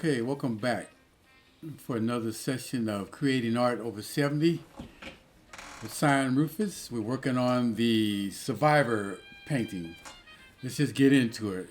Okay, welcome back for another session of Creating Art Over 70 with Sion Rufus. We're working on the Survivor painting. Let's just get into it.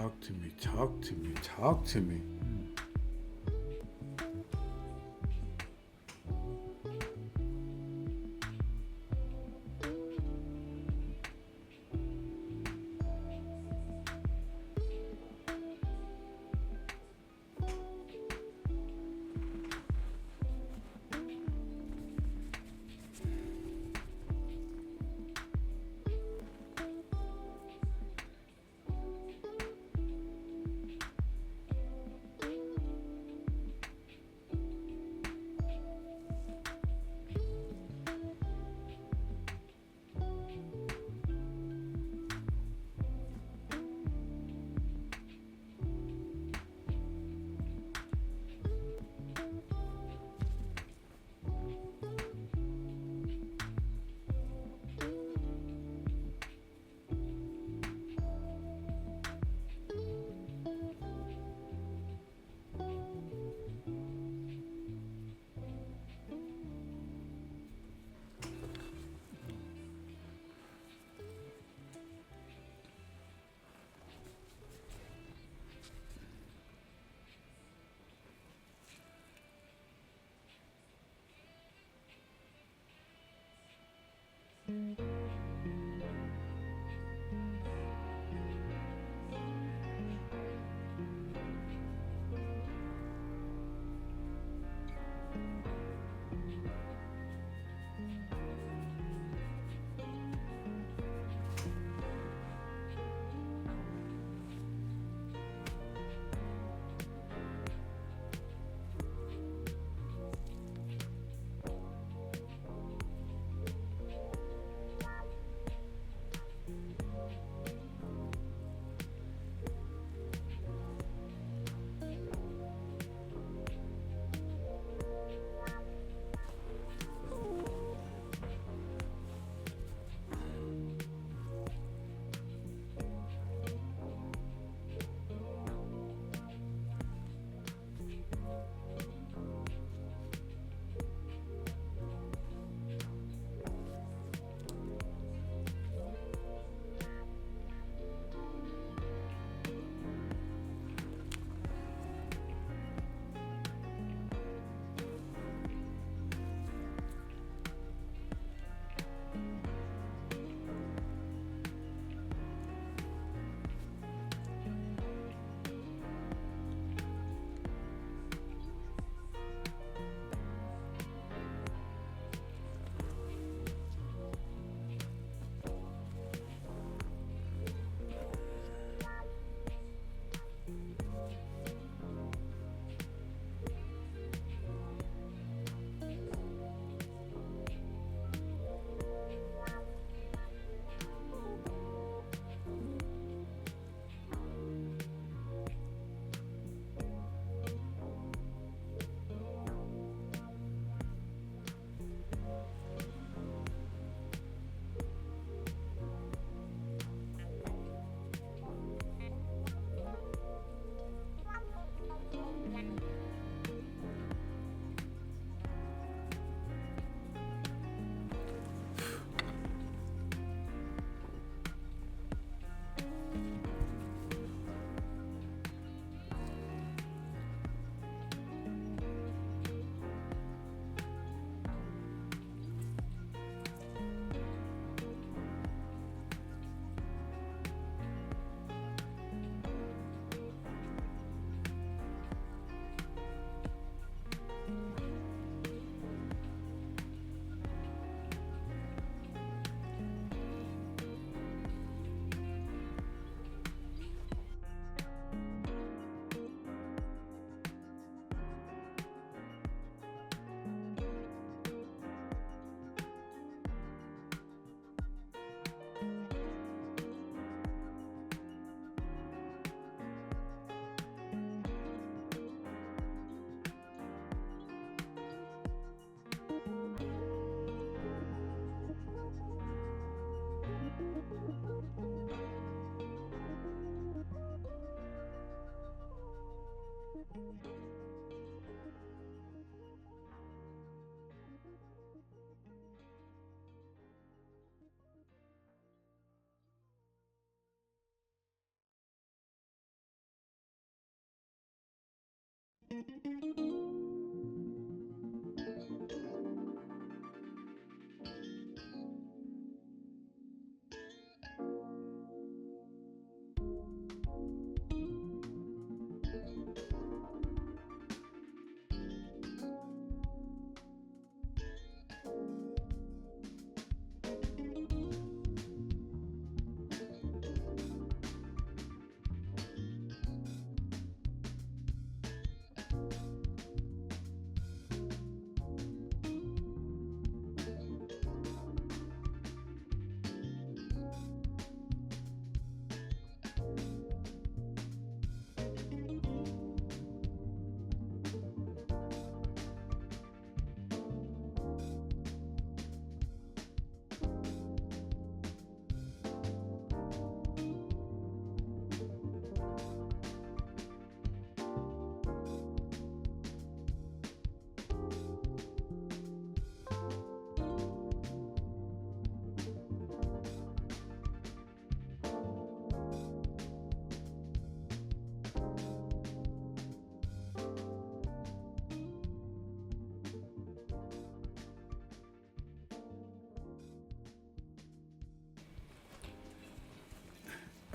Talk to me, talk to me, talk to me.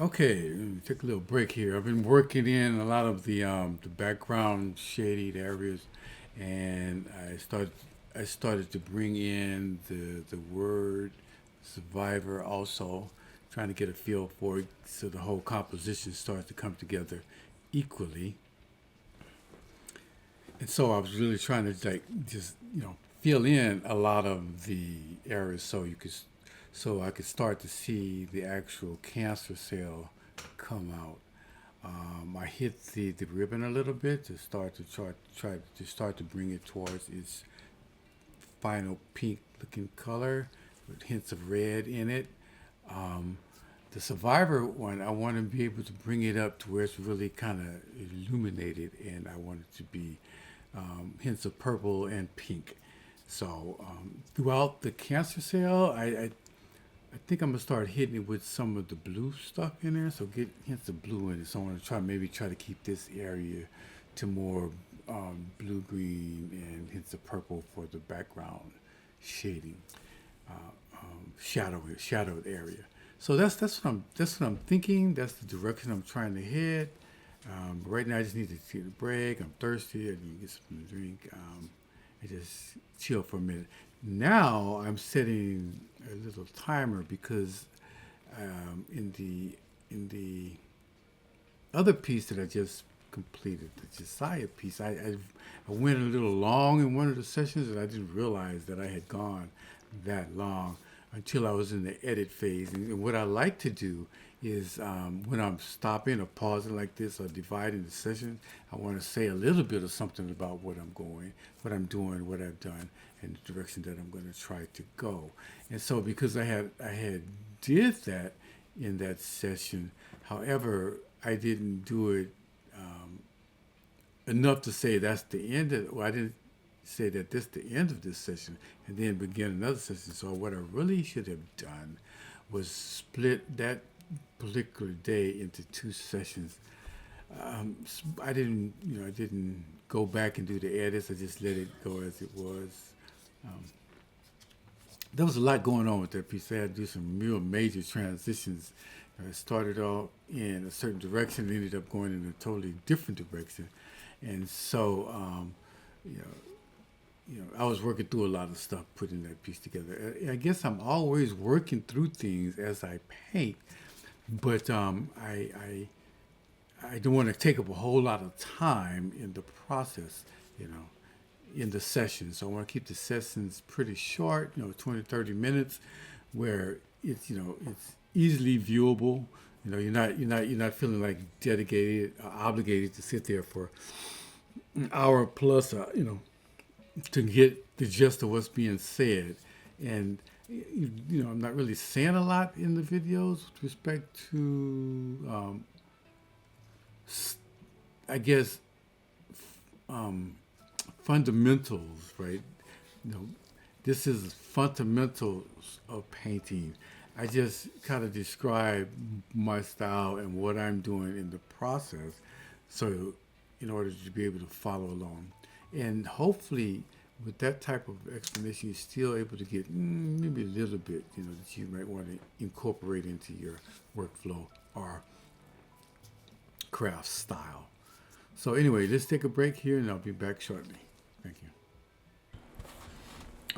Okay, take a little break here. I've been working in a lot of the background shaded areas, and I started to bring in the word survivor also, trying to get a feel for it, so the whole composition starts to come together equally. And so I was really trying to like just fill in a lot of the areas so so I could start to see the actual cancer cell come out. I hit the ribbon a little bit to start to try to start to bring it towards its final pink looking color with hints of red in it. Um, the survivor one, I want to be able to bring it up to where it's really kind of illuminated, and I want it to be hints of purple and pink. So throughout the cancer cell, I think I'm gonna start hitting it with some of the blue stuff in there. So get hints of blue in it. So I want to try to keep this area to more blue green and hints of purple for the background shading, shadowed area. So that's what I'm thinking. That's the direction I'm trying to head. Right now, I just need to take a break. I'm thirsty. I need to get something to drink. And just chill for a minute. Now I'm setting a little timer because in the other piece that I just completed, the Josiah piece, I went a little long in one of the sessions, and I didn't realize that I had gone that long until I was in the edit phase. And what I like to do is when I'm stopping or pausing like this or dividing the session, I want to say a little bit of something about what I'm going, what I'm doing, what I've done, and the direction that I'm going to try to go. And so because I had did that in that session, however, I didn't do it enough to say that's the end of. Well, I didn't say that this is the end of this session and then begin another session. So what I really should have done was split that particular day into two sessions. I didn't go back and do the edits. I just let it go as it was. Um, there was a lot going on with that piece. I had to do some real major transitions. I started off in a certain direction, ended up going in a totally different direction, and so you know, I was working through a lot of stuff putting that piece together. I guess I'm always working through things as I paint, but I don't want to take up a whole lot of time in the process, you know, in the session. So I want to keep the sessions pretty short, 20, 30 minutes, where it's easily viewable. You're not feeling like dedicated, obligated to sit there for an hour plus, to get the gist of what's being said. And I'm not really saying a lot in the videos with respect to, I guess, um, fundamentals, right? You know, this is fundamentals of painting. I just kind of describe my style and what I'm doing in the process. So in order to be able to follow along. And hopefully, with that type of explanation, you're still able to get maybe a little bit, that you might want to incorporate into your workflow or craft style. So anyway, let's take a break here, and I'll be back shortly. Thank you.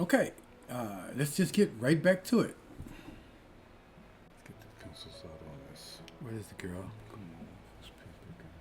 Okay, let's just get right back to it. Let's get the pencils out on this. Where's the girl? Come on, this paper girl.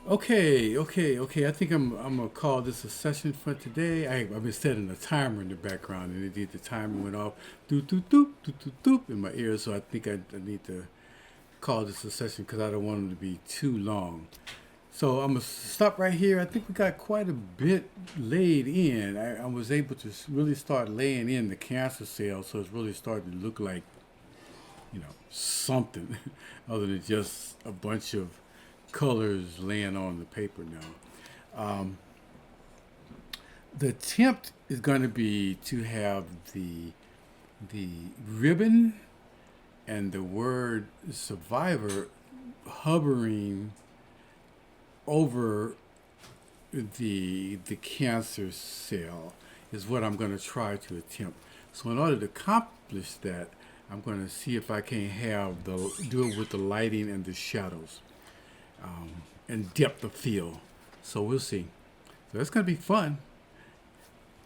Okay. I think I'm gonna call this a session for today. I've been setting a timer in the background, and the timer went off, doop doop doop doop doop doop in my ear. So I think I need to call this a session because I don't want them to be too long. So I'm gonna stop right here. I think we got quite a bit laid in. I was able to really start laying in the cancer cells, so it's really starting to look like something other than just a bunch of colors laying on the paper now. The attempt is going to be to have the ribbon and the word survivor hovering over the cancer cell is what I'm going to try to attempt. So in order to accomplish that, I'm going to see if I can do it with the lighting and the shadows, and depth of field. So we'll see. So that's going to be fun.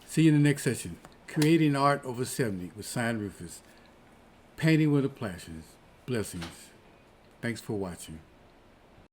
See you in the next session. Creating Art Over 70 with Sign Rufus. Painting with a Passion. Blessings. Thanks for watching.